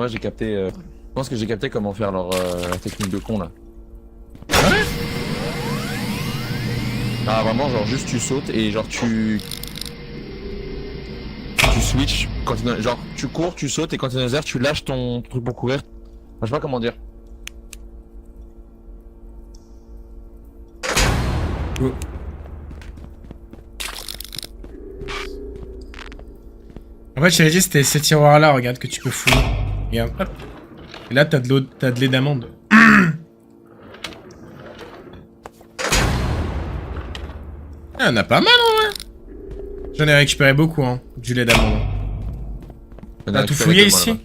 Moi j'ai capté. Je pense que j'ai capté comment faire leur technique de con là. Ah ouais? Ah vraiment genre juste tu sautes et genre tu switches quand genre tu cours, tu sautes et quand t'es dans les airs tu lâches ton truc pour courir. Enfin, je sais pas comment dire. Oh. En fait, j'avais dit c'était ces tiroirs là, regarde que tu peux fouiller. Regarde, hop. Et là t'as de l'eau, t'as de lait d'amande. Ah, on a pas mal en vrai. J'en ai récupéré beaucoup hein, du lait d'amande. T'as tout fouillé ici?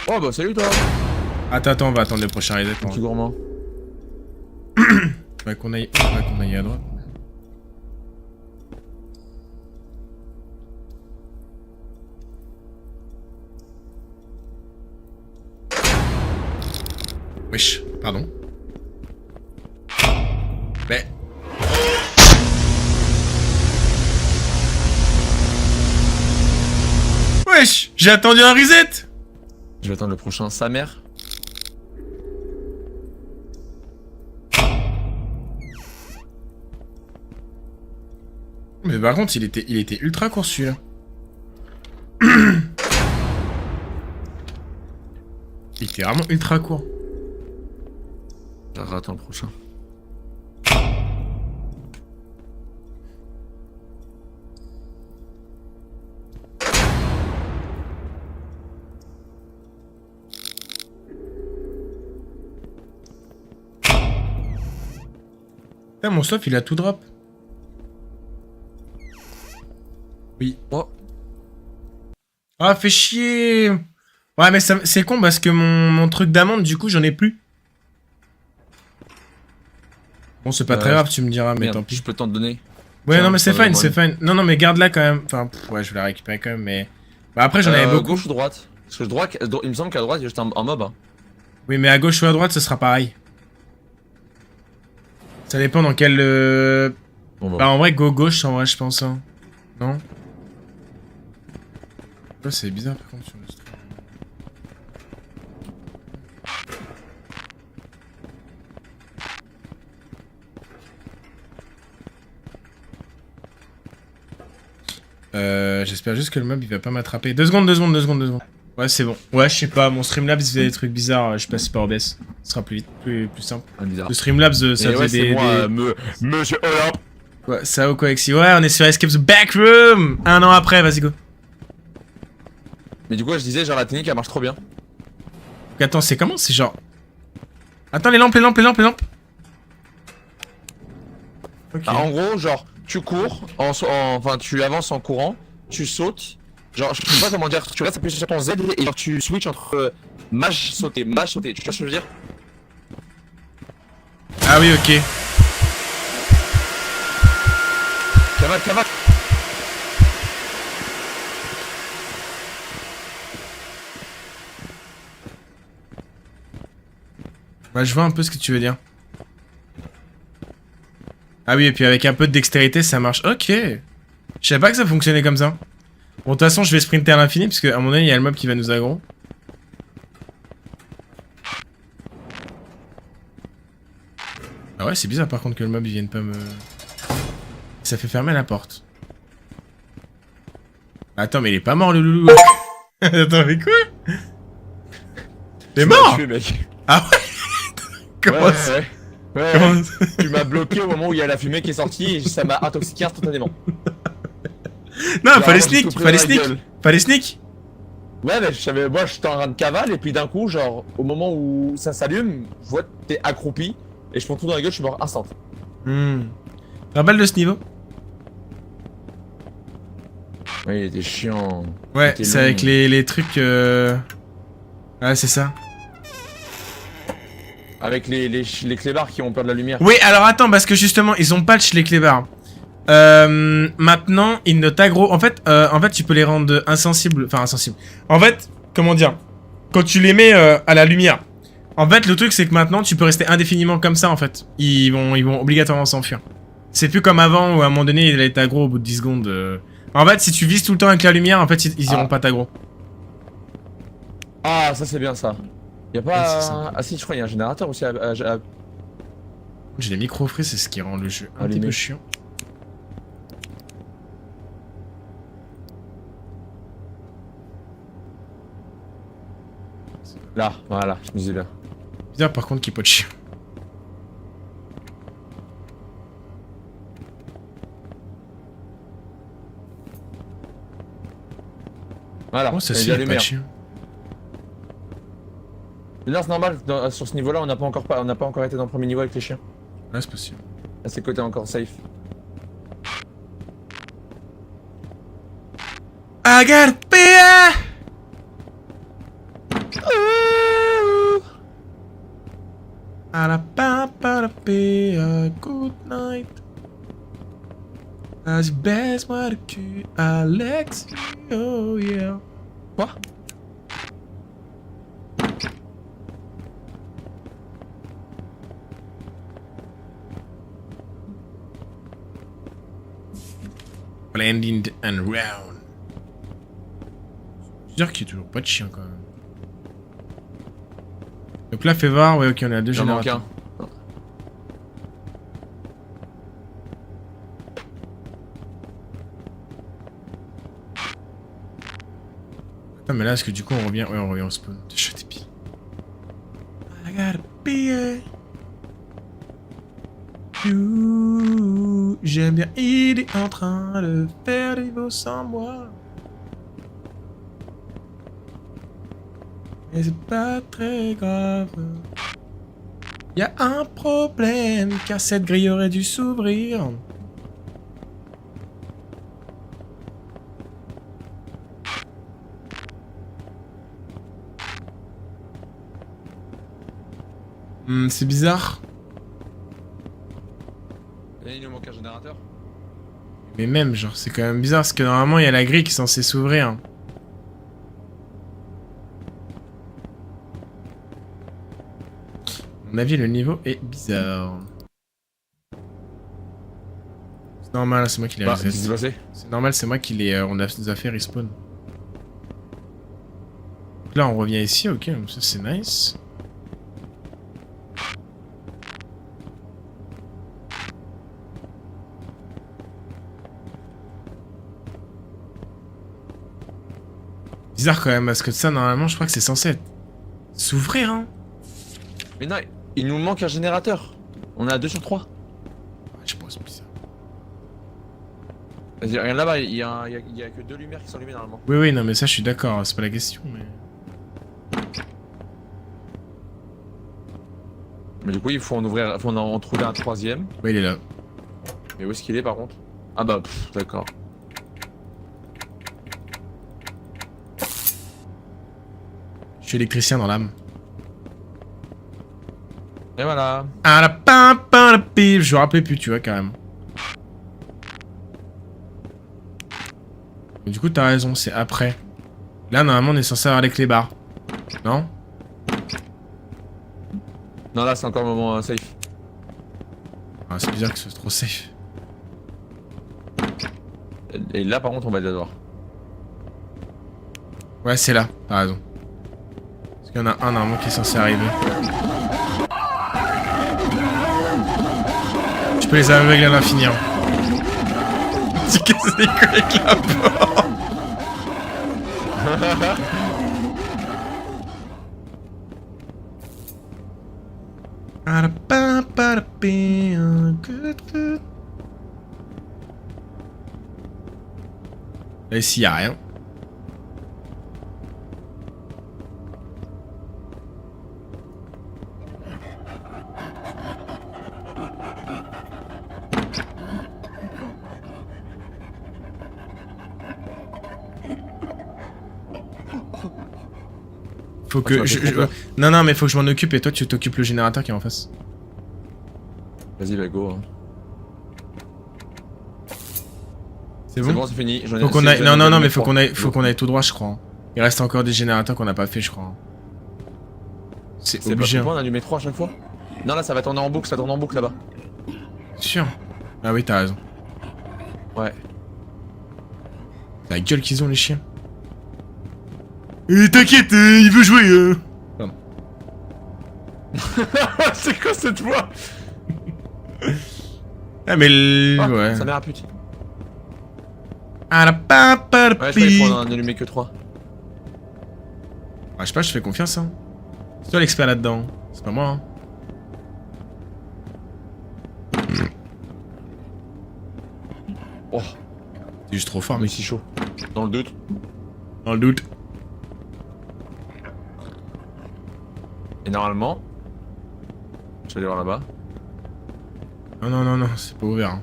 Oh bah salut toi. Attends, on va attendre le prochain reset. Petit gourmand. Faudrait qu'on aille à droite. Wesh, pardon. Mais... Wesh, j'ai attendu un reset. Je vais attendre le prochain. Sa mère. Mais par contre, il était ultra court celui-là. Il était vraiment ultra court. Attends le prochain. Putain, mon stuff, il a tout drop. Oui. Oh. Ah, fait chier. Ouais, mais c'est con parce que mon truc d'amande, du coup, j'en ai plus. Bon, c'est pas très grave, tu me diras, mais Merde, tant pis. je peux t'en donner. Ouais, Tiens, non, mais c'est ça fine, va, c'est fine. Non, non, mais garde-la quand même. Enfin, ouais, je vais la récupérer quand même, mais... Bah après, j'en avais beaucoup. Gauche ou droite? Parce que droite, il me semble qu'à droite, il y a juste un mob. Hein. Oui, mais à gauche ou à droite, ce sera pareil. Ça dépend dans quel... Bon, Bah, en vrai, gauche, en vrai, je pense. Hein. Non? Ouais, c'est bizarre, par contre, sur le stream. J'espère juste que le mob il va pas m'attraper. 2 secondes. Ouais, c'est bon. Ouais, je sais pas, mon Streamlabs faisait des trucs bizarres, je passe par OBS. Ce sera plus vite, plus simple. Bizarre. Le Streamlabs, ça Et ouais, faisait c'est moi, Monsieur Olympe. Ouais, ça ou quoi, Exi? Ouais, on est sur Escape the Backroom! 1 an après, vas-y, go. Mais du coup, je disais, genre, la technique, elle marche trop bien. Donc, attends, c'est comment? C'est genre... Attends, les lampes. Ok. Ah, en gros, genre, tu cours, enfin, tu avances en courant, tu sautes. Genre, je sais pas comment dire, tu restes appuyé sur ton Z et genre, tu switches entre mage sauter. Tu vois ce que je veux dire? Ah oui, ok. Cavale. Ouais, je vois un peu ce que tu veux dire. Ah oui, et puis avec un peu de dextérité, ça marche. Ok. Je savais pas que ça fonctionnait comme ça. Bon, de toute façon, je vais sprinter à l'infini, parce qu'à mon avis, il y a le mob qui va nous aggro. Ah ouais, c'est bizarre par contre que le mob il vienne pas me... Ça fait fermer la porte. Attends, mais il est pas mort le loulou. Attends, mais quoi? Il est mort? Tué, mec. Ah ouais? Comment ça? Ouais. Comment ça? Tu m'as bloqué au moment où il y a la fumée qui est sortie et ça m'a intoxiqué instantanément. Non, Genre, fallait vraiment, j'ai tout sneak, pris dans la gueule. fallait sneak. Ouais, mais moi j'étais en train de cavale et puis d'un coup, genre, au moment où ça s'allume, je vois que t'es accroupi et je prends tout dans la gueule, je suis mort instant. Rappelle de ce niveau? Ouais, il était chiant. Ouais, c'est avec les trucs... Ouais, c'est ça. Avec les clébards qui ont peur de la lumière. Oui, alors attends, parce que justement, ils ont patch les clébards. Maintenant, ils ne t'aggro... En fait, tu peux les rendre insensibles. Enfin, insensibles. En fait, comment dire? Quand tu les mets à la lumière. En fait, le truc, c'est que maintenant, tu peux rester indéfiniment comme ça, en fait. Ils vont obligatoirement s'enfuir. C'est plus comme avant, où à un moment donné, il était aggro au bout de 10 secondes. En fait, si tu vises tout le temps avec la lumière, en fait, ils iront pas t'aggro. Ah, ça c'est bien ça. Y'a Ouais, c'est pas. sympa. Ah si, je crois qu'il y a un générateur aussi J'ai les micro-free, c'est ce qui rend le jeu un petit Allumé. peu chiant. Là, voilà, je me disais bien. Bizarre par contre qu'il n'y ait pas de chien. Voilà, Oh, ça il se est fait, il y a allumé, pas de hein. chien. Mais là, c'est normal, sur ce niveau-là, on n'a pas encore été dans le premier niveau avec les chiens. Ouais, c'est possible. À ses côtés, encore safe. I got beer! Good night. As best moi le cul, Alex. Oh yeah. Quoi? Blending and round. C'est dire qu'il y a toujours pas de chien quand même. Donc là, fais voir, ouais, ok, on a deux J'en manque générateurs. un. Attends, mais là, est-ce que du coup on revient? Ouais, on revient au spawn. Je t'ai pis. I gotta be you. J'aime bien, il est en train de faire des niveaux sans moi. Mais c'est pas très grave. Y a un problème, car cette grille aurait dû s'ouvrir. C'est bizarre. Et il nous manque un générateur. Mais même, genre, c'est quand même bizarre, parce que normalement, il y a la grille qui est censée s'ouvrir. À mon avis, le niveau est bizarre. C'est normal, c'est moi qui l'ai Bah, reset. qu'est-ce qui s'est passé? C'est normal, c'est moi qui l'ai... on a nous a fait respawn. Donc là, on revient ici, ok, donc ça c'est nice. Bizarre quand même, parce que ça, normalement, je crois que c'est censé être... s'ouvrir, hein. Mais non, il nous manque un générateur. On est à 2 sur 3. Ouais, je pense que c'est bizarre. Vas-y, regarde là-bas, il y a que 2 lumières qui sont allumées normalement. Oui, oui, non, mais ça, je suis d'accord, c'est pas la question, mais... Mais du coup, il faut en trouver un troisième. Ouais, il est là. Mais où est-ce qu'il est par contre? Ah bah, d'accord. Je suis électricien dans l'âme. Et voilà. Ah la pin la pile, je me rappelais plus, tu vois, carrément. Mais du coup, t'as raison, c'est après. Là, normalement, on est censé avoir les clés barres. Non? Non, là, c'est encore un moment safe. Ah, c'est bizarre que ce soit trop safe. Et là, par contre, on va les avoir. Ouais, c'est là, t'as raison. Parce qu'il y en a un, normalement, qui est censé arriver. Tu peux les aveugler à l'infini. Hein. Tu casses les couilles avec la porte. Là, ici, y'a rien. Faut que non, non, mais faut que je m'en occupe et toi, tu t'occupes le générateur qui est en face. Vas-y, bah go. Hein. C'est C'est bon, bon, c'est fini. faut qu'on aille... Non, non, non, mais faut qu'on aille tout droit, je crois. Il reste encore des générateurs qu'on n'a pas fait, je crois. C'est C'est pas obligé. plus on allume 3 à chaque fois? Non, là, ça va tourner en boucle, ça tourne en boucle là-bas. Sûr. Ah oui, t'as raison. Ouais. La gueule qu'ils ont, les chiens. T'inquiète, il veut jouer. C'est quoi cette voix? Ah mais ouais. Sa mère à pute. Ah la papa Ouais, je crois qu'il faut en allumer que 3. Ah, je sais pas, je fais confiance hein. C'est toi l'expert là-dedans, c'est pas moi hein. Oh, C'est juste trop fort mais mec. si chaud. Dans le doute. Dans le doute. Et normalement... Je vais aller voir là-bas. Non, c'est pas ouvert hein.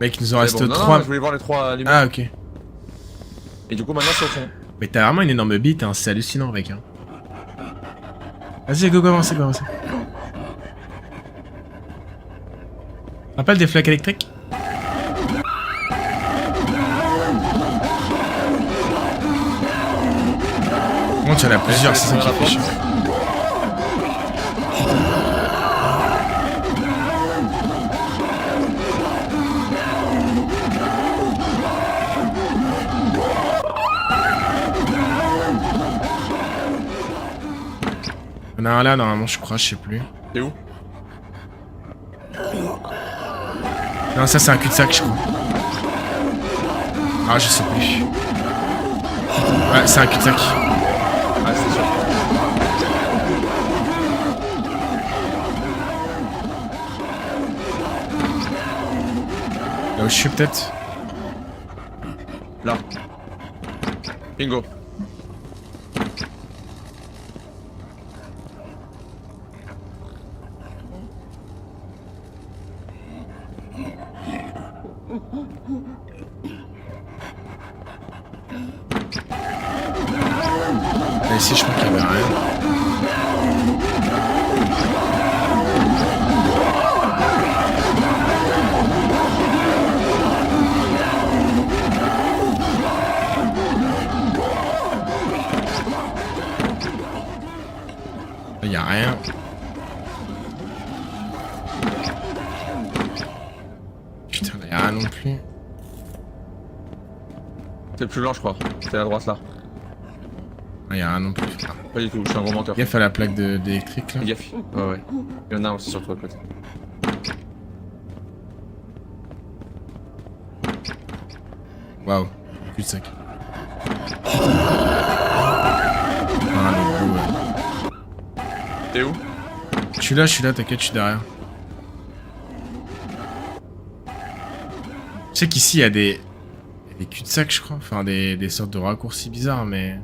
Mec, il nous en C'est reste bon. Non, 3. non, je voulais voir les 3 lumières. Ah ok. Et du coup maintenant c'est au fond. Mais t'as vraiment une énorme bite, hein. C'est hallucinant mec hein. Vas-y, go, avancez, Rappelle des flaques électriques. Bon, tu en as plusieurs, c'est ça qui fait chier. Il y en a un là, normalement, je crois, je sais plus. T'es où? Non, ça, c'est un cul-de-sac, je crois. Ah, je sais plus. Ouais, c'est un cul-de-sac. Ouais, c'est sûr. Là où je suis, peut-être. Là. Bingo. Là, ici, je crois qu'il y avait rien. Il y a rien. Putain, il y a rien non plus. C'est plus lent je crois. C'est à droite là. Il y a rien non plus. Pas du tout, je suis un gros menteur. Gaffe à la plaque d'électrique là. Fais gaffe. Ouais. Il y en a aussi sur toi à côté. Waouh, cul-de-sac. Ah, le goût, ouais. T'es où? Je suis là, t'inquiète, je suis derrière. Je sais qu'ici, il y a des cul-de-sac, je crois. Enfin, des sortes de raccourcis bizarres, mais...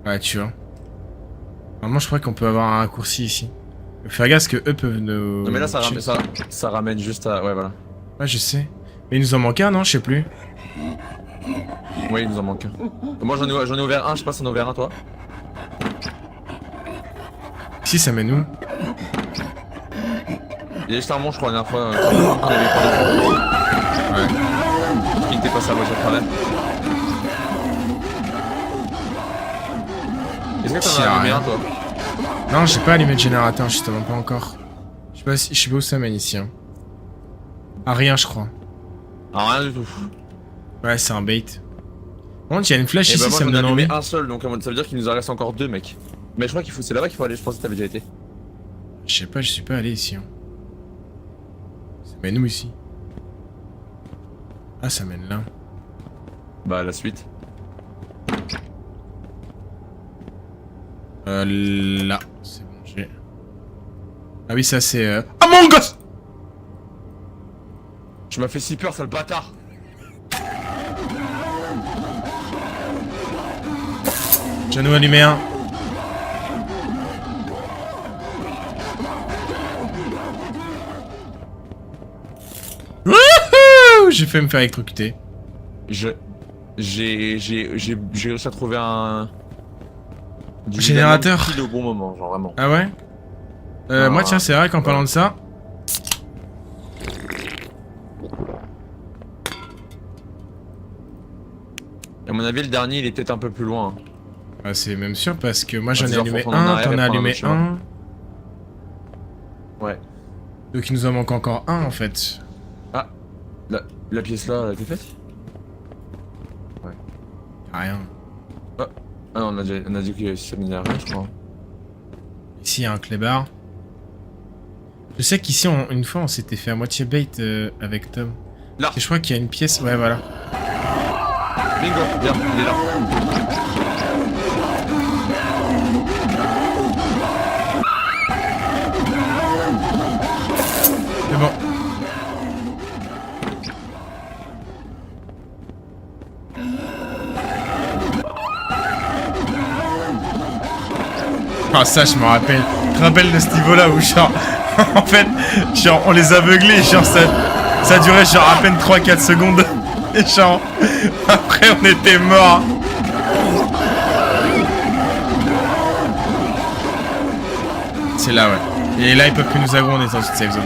Ouais, tu vois. Normalement, je crois qu'on peut avoir un raccourci ici. Faire gaffe que eux peuvent nous... Non mais là ça ramène juste à... Ouais voilà. Ouais, je sais. Mais il nous en manque un, non? Je sais plus. Ouais il nous en manque un. Moi j'en ai ouvert un, je sais pas si t'en as ouvert un toi. Ici, ça mène où? Il y a juste un monstre je crois la dernière fois. Qu'on avait parlé. Ouais. Il était passé à moitié à travers. Est-ce que t'en as allumé un toi? Non, j'ai pas allumé de générateur, justement, pas encore. Je sais pas où ça mène ici. Hein. Ah, rien, je crois. Ah rien du tout. Ouais, c'est un bait. Bon, il y a une flèche Et ici, bah moi ça me j'en ai donne envie. allumé un seul donc ça veut dire qu'il nous en reste encore 2 mec. Mais je crois qu'il faut... C'est là-bas qu'il faut aller, je pensais que t'avais déjà été. Je sais pas, je suis pas allé ici. Hein. Ça mène où ici? Ah, ça mène là. Bah la suite. Là. C'est bon, j'ai... Ah oui, ça c'est... Among Us! Tu m'as fait si peur sale bâtard. J'en ai allumé un. Wouhou! J'ai fait me faire électrocuter. J'ai réussi à trouver un... du Générateur. pile au bon moment, genre vraiment. Ah ouais? Moi tiens, c'est vrai qu'en parlant de ça... À mon avis le dernier il est peut-être un peu plus loin. Ah, c'est même sûr parce que moi j'en ai Faut allumé prendre en un, arrière t'en et as prendre un allumé autre chemin. un. Ouais. Donc il nous en manque encore un en fait. Ah, la pièce là, elle a été faite? Rien. Ah non, on a dit que ça n'y a rien, je crois. Ici, il y a un clébard. Je sais qu'ici, une fois, on s'était fait à moitié bait avec Tom. Là. Et je crois qu'il y a une pièce. Ouais, voilà. Bingo, bien, il est là. C'est bon. Ah ça je me rappelle. Je me rappelle de ce niveau là où genre en fait genre on les aveuglait genre ça durait genre à peine 3-4 secondes et genre après on était morts. C'est là ouais. Et là ils peuvent plus nous aggro, on est dans une safe zone.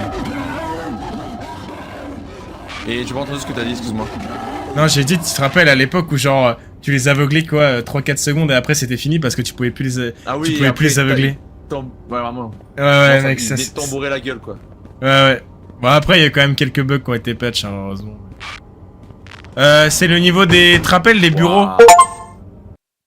Et j'ai pas entendu ce que t'as dit, excuse-moi. Non j'ai dit tu te rappelles à l'époque où genre tu les aveuglais quoi 3-4 secondes et après c'était fini parce que tu pouvais plus les Ah oui, tu pouvais plus les aveugler. Ouais, vraiment. Ouais mec ça c'est tambouré la gueule quoi. Ouais. Bon après il y a quand même quelques bugs qui ont été patch hein, heureusement. C'est le niveau des... Tu te rappelles les bureaux? Wow.